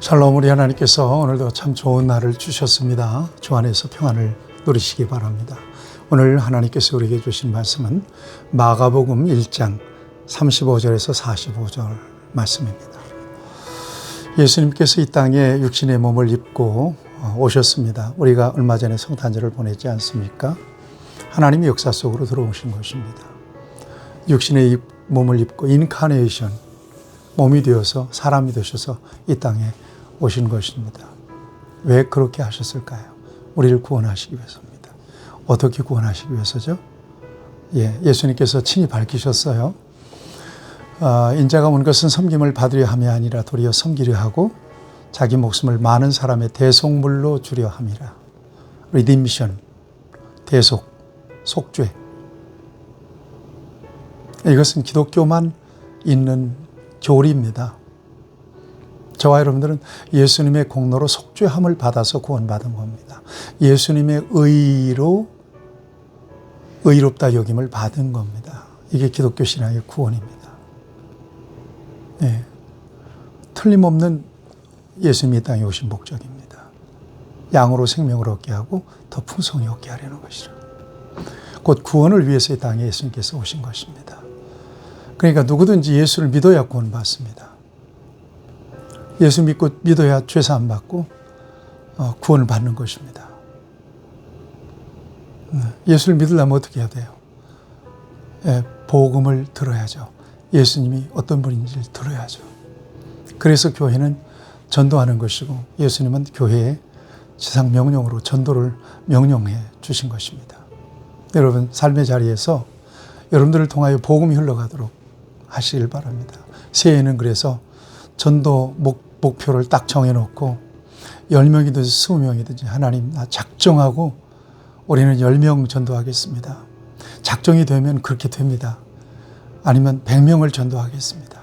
샬롬, 우리 하나님께서 오늘도 참 좋은 날을 주셨습니다. 주 안에서 평안을 누리시기 바랍니다. 오늘 하나님께서 우리에게 주신 말씀은 마가복음 1장 35절에서 45절 말씀입니다. 예수님께서 이 땅에 육신의 몸을 입고 오셨습니다. 우리가 얼마 전에 성탄절을 보냈지 않습니까? 하나님의 역사 속으로 들어오신 것입니다. 육신의 몸을 입고 인카네이션, 몸이 되어서 사람이 되셔서 이 땅에 오신 것입니다. 왜 그렇게 하셨을까요? 우리를 구원하시기 위해서입니다. 어떻게 구원하시기 위해서죠? 예수님께서 친히 밝히셨어요. 인자가 온 것은 섬김을 받으려 함이 아니라 도리어 섬기려 하고 자기 목숨을 많은 사람의 대속물로 주려 함이라. 리디미션, 대속, 속죄. 이것은 기독교만 있는 교리입니다. 저와 여러분들은 예수님의 공로로 속죄함을 받아서 구원받은 겁니다. 예수님의 의로 의롭다 여김을 받은 겁니다. 이게 기독교 신앙의 구원입니다. 틀림없는 예수님이 땅에 오신 목적입니다. 양으로 생명을 얻게 하고 더 풍성히 얻게 하려는 것이라. 곧 구원을 위해서 이 땅에 예수님께서 오신 것입니다. 그러니까 누구든지 예수를 믿어야 구원받습니다. 예수 믿고 믿어야 죄사함 받고 구원을 받는 것입니다. 예수를 믿으려면 어떻게 해야 돼요? 복음을 들어야죠. 예수님이 어떤 분인지를 들어야죠. 그래서 교회는 전도하는 것이고 예수님은 교회에 지상 명령으로 전도를 명령해 주신 것입니다. 여러분 삶의 자리에서 여러분들을 통하여 복음이 흘러가도록 하시길 바랍니다. 새해에는 그래서 전도 목표를 딱 정해놓고 10명이든지 20명이든지 하나님 나 작정하고 우리는 10명 전도하겠습니다. 작정이 되면 그렇게 됩니다. 아니면 100명을 전도하겠습니다.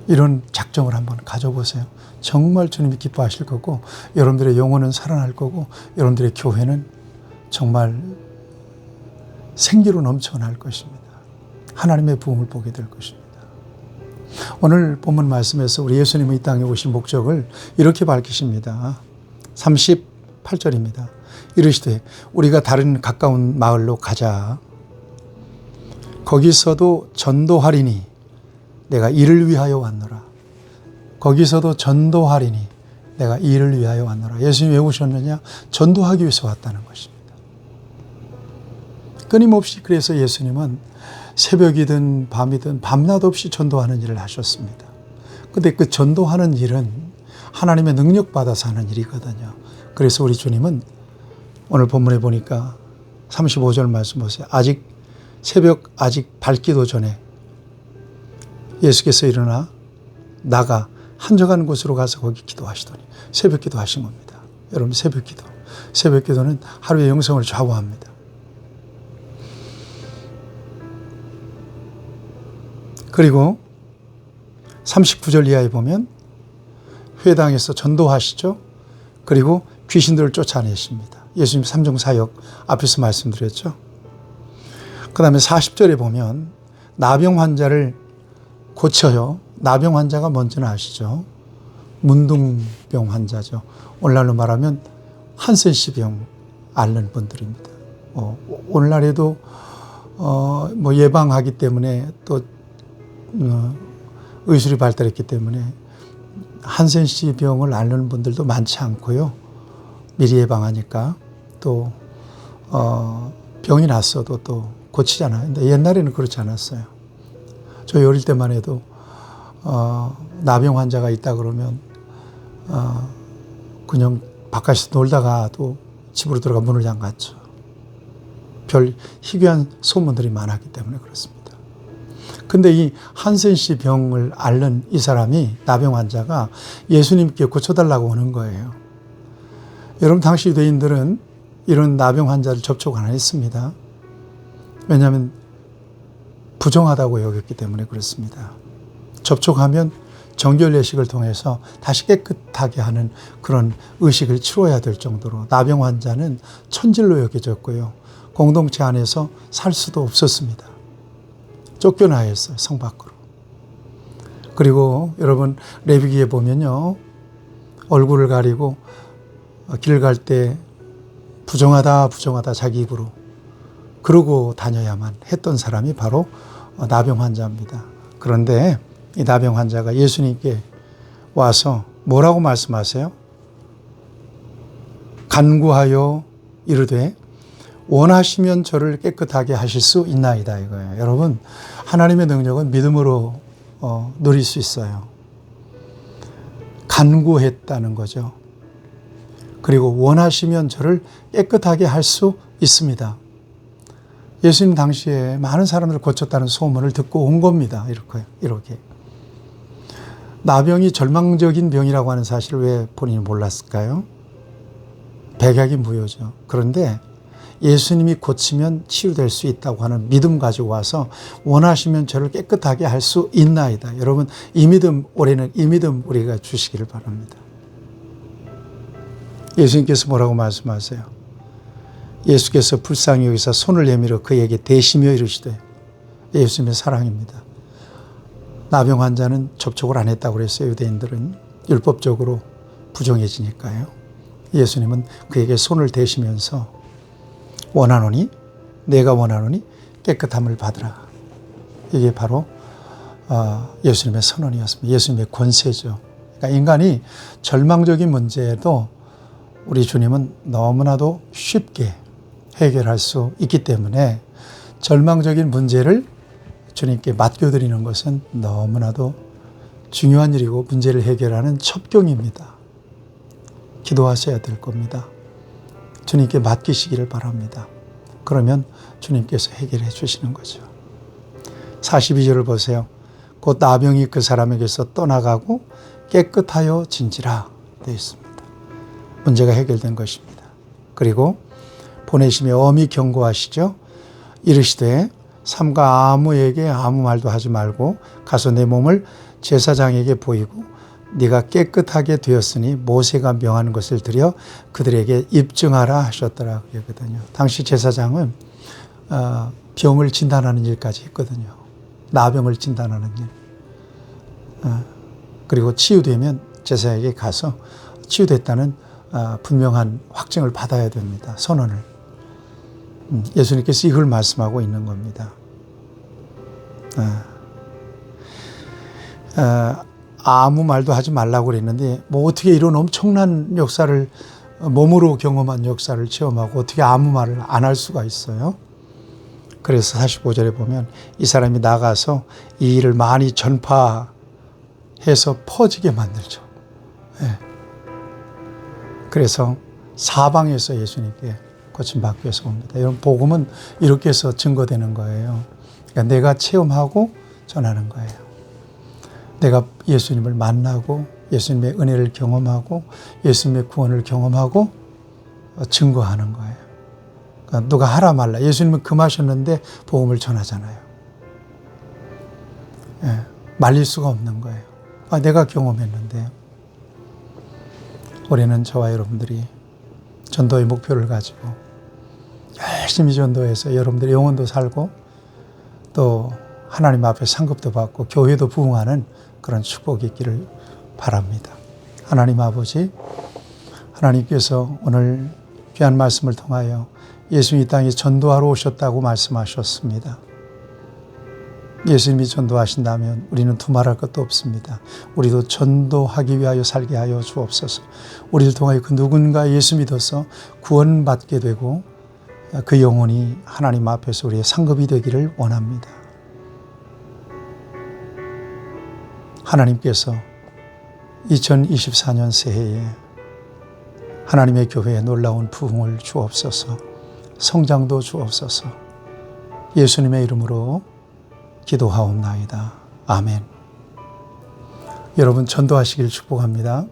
이런 작정을 한번 가져보세요. 정말 주님이 기뻐하실 거고 여러분들의 영혼은 살아날 거고 여러분들의 교회는 정말 생기로 넘쳐날 것입니다. 하나님의 부흥을 보게 될 것입니다. 오늘 본문 말씀에서 우리 예수님이 이 땅에 오신 목적을 이렇게 밝히십니다. 38절입니다. 이르시되 우리가 다른 가까운 마을로 가자. 거기서도 전도하리니 내가 이를 위하여 왔노라. 거기서도 전도하리니 내가 이를 위하여 왔노라. 예수님이 왜 오셨느냐? 전도하기 위해서 왔다는 것입니다. 끊임없이 그래서 예수님은 새벽이든 밤이든 밤낮 없이 전도하는 일을 하셨습니다. 그런데 그 전도하는 일은 하나님의 능력 받아서 하는 일이거든요. 그래서 우리 주님은 오늘 본문에 보니까 35절 말씀 보세요. 새벽 아직 밝기도 전에 예수께서 일어나 나가 한적한 곳으로 가서 거기 기도하시더니 새벽 기도하신 겁니다. 여러분 새벽 기도는 하루의 영성을 좌우합니다. 그리고 39절 이하에 보면 회당에서 전도하시죠. 그리고 귀신들을 쫓아내십니다. 예수님 3종 사역 앞에서 말씀드렸죠. 그 다음에 40절에 보면 나병 환자를 고쳐요. 나병 환자가 뭔지는 아시죠? 문둥병 환자죠. 오늘날로 말하면 한센씨 병 앓는 분들입니다. 오늘날에도 예방하기 때문에 또 의술이 발달했기 때문에 한센씨 병을 앓는 분들도 많지 않고요. 미리 예방하니까 또 병이 났어도 또 고치잖아요. 근데 옛날에는 그렇지 않았어요. 저희 어릴 때만 해도 나병 환자가 있다 그러면 그냥 바깥에서 놀다가도 집으로 들어가 문을 잠갔죠. 별 희귀한 소문들이 많았기 때문에 그렇습니다. 근데 이 한센씨 병을 앓는 이 사람이 나병 환자가 예수님께 고쳐달라고 오는 거예요. 여러분 당시 유대인들은 이런 나병 환자를 접촉 안 했습니다. 왜냐하면 부정하다고 여겼기 때문에 그렇습니다. 접촉하면 정결 예식을 통해서 다시 깨끗하게 하는 그런 의식을 치러야 될 정도로 나병 환자는 천질로 여겨졌고요. 공동체 안에서 살 수도 없었습니다. 쫓겨나야 했어요, 성 밖으로. 그리고 여러분 레위기에 보면요, 얼굴을 가리고 길 갈 때 부정하다 자기 입으로 그러고 다녀야만 했던 사람이 바로 나병 환자입니다. 그런데 이 나병 환자가 예수님께 와서 뭐라고 말씀하세요? 간구하여 이르되 원하시면 저를 깨끗하게 하실 수 있나이다 이거예요. 여러분, 하나님의 능력은 믿음으로 누릴 수 있어요. 간구했다는 거죠. 그리고 원하시면 저를 깨끗하게 할 수 있습니다. 예수님 당시에 많은 사람들을 고쳤다는 소문을 듣고 온 겁니다. 이렇게. 나병이 절망적인 병이라고 하는 사실을 왜 본인이 몰랐을까요? 백약이무효죠. 그런데 예수님이 고치면 치유될 수 있다고 하는 믿음 가지고 와서 원하시면 저를 깨끗하게 할 수 있나이다. 여러분, 이 믿음, 올해는 이 믿음 우리가 주시기를 바랍니다. 예수님께서 뭐라고 말씀하세요? 예수께서 불쌍히 여기서 손을 내밀어 그에게 대시며 이르시되, 예수님의 사랑입니다. 나병 환자는 접촉을 안 했다고 그랬어요. 유대인들은 율법적으로 부정해지니까요. 예수님은 그에게 손을 대시면서 원하노니, 내가 원하노니 깨끗함을 받으라. 이게 바로 예수님의 선언이었습니다. 예수님의 권세죠. 그러니까 인간이 절망적인 문제에도 우리 주님은 너무나도 쉽게 해결할 수 있기 때문에 절망적인 문제를 주님께 맡겨드리는 것은 너무나도 중요한 일이고 문제를 해결하는 첩경입니다. 기도하셔야 될 겁니다. 주님께 맡기시기를 바랍니다. 그러면 주님께서 해결해 주시는 거죠. 42절을 보세요. 곧 나병이 그 사람에게서 떠나가고 깨끗하여 진지라 되어 있습니다. 문제가 해결된 것입니다. 그리고 보내심에 엄히 경고하시죠. 이르시되 삼가 아무에게 아무 말도 하지 말고 가서 내 몸을 제사장에게 보이고 네가 깨끗하게 되었으니 모세가 명하는 것을 드려 그들에게 입증하라 하셨더라 그러거든요. 당시 제사장은 병을 진단하는 일까지 했거든요. 나병을 진단하는 일. 그리고 치유되면 제사장에게 가서 치유됐다는 분명한 확증을 받아야 됩니다. 선언을. 예수님께서 이걸 말씀하고 있는 겁니다. 아무 말도 하지 말라고 그랬는데 뭐 어떻게 이런 엄청난 역사를 몸으로 경험한 역사를 체험하고 어떻게 아무 말을 안 할 수가 있어요? 그래서 45절에 보면 이 사람이 나가서 이 일을 많이 전파해서 퍼지게 만들죠. 네. 그래서 사방에서 예수님께 고침받기 위해서 옵니다. 이런 복음은 이렇게 해서 증거되는 거예요. 그러니까 내가 체험하고 전하는 거예요. 내가 예수님을 만나고 예수님의 은혜를 경험하고 예수님의 구원을 경험하고 증거하는 거예요. 그러니까 누가 하라 말라. 예수님은 금하셨는데 복음을 전하잖아요. 예, 말릴 수가 없는 거예요. 내가 경험했는데. 올해는 저와 여러분들이 전도의 목표를 가지고 열심히 전도해서 여러분들의 영혼도 살고 또 하나님 앞에 상급도 받고 교회도 부흥하는 그런 축복이 있기를 바랍니다. 하나님 아버지, 하나님께서 오늘 귀한 말씀을 통하여 예수님이 이 땅에 전도하러 오셨다고 말씀하셨습니다. 예수님이 전도하신다면 우리는 두말할 것도 없습니다. 우리도 전도하기 위하여 살게 하여 주옵소서. 우리를 통하여 그 누군가 예수 믿어서 구원받게 되고 그 영혼이 하나님 앞에서 우리의 상급이 되기를 원합니다. 하나님께서 2024년 새해에 하나님의 교회에 놀라운 부흥을 주옵소서. 성장도 주옵소서. 예수님의 이름으로 기도하옵나이다. 아멘. 여러분 전도하시길 축복합니다.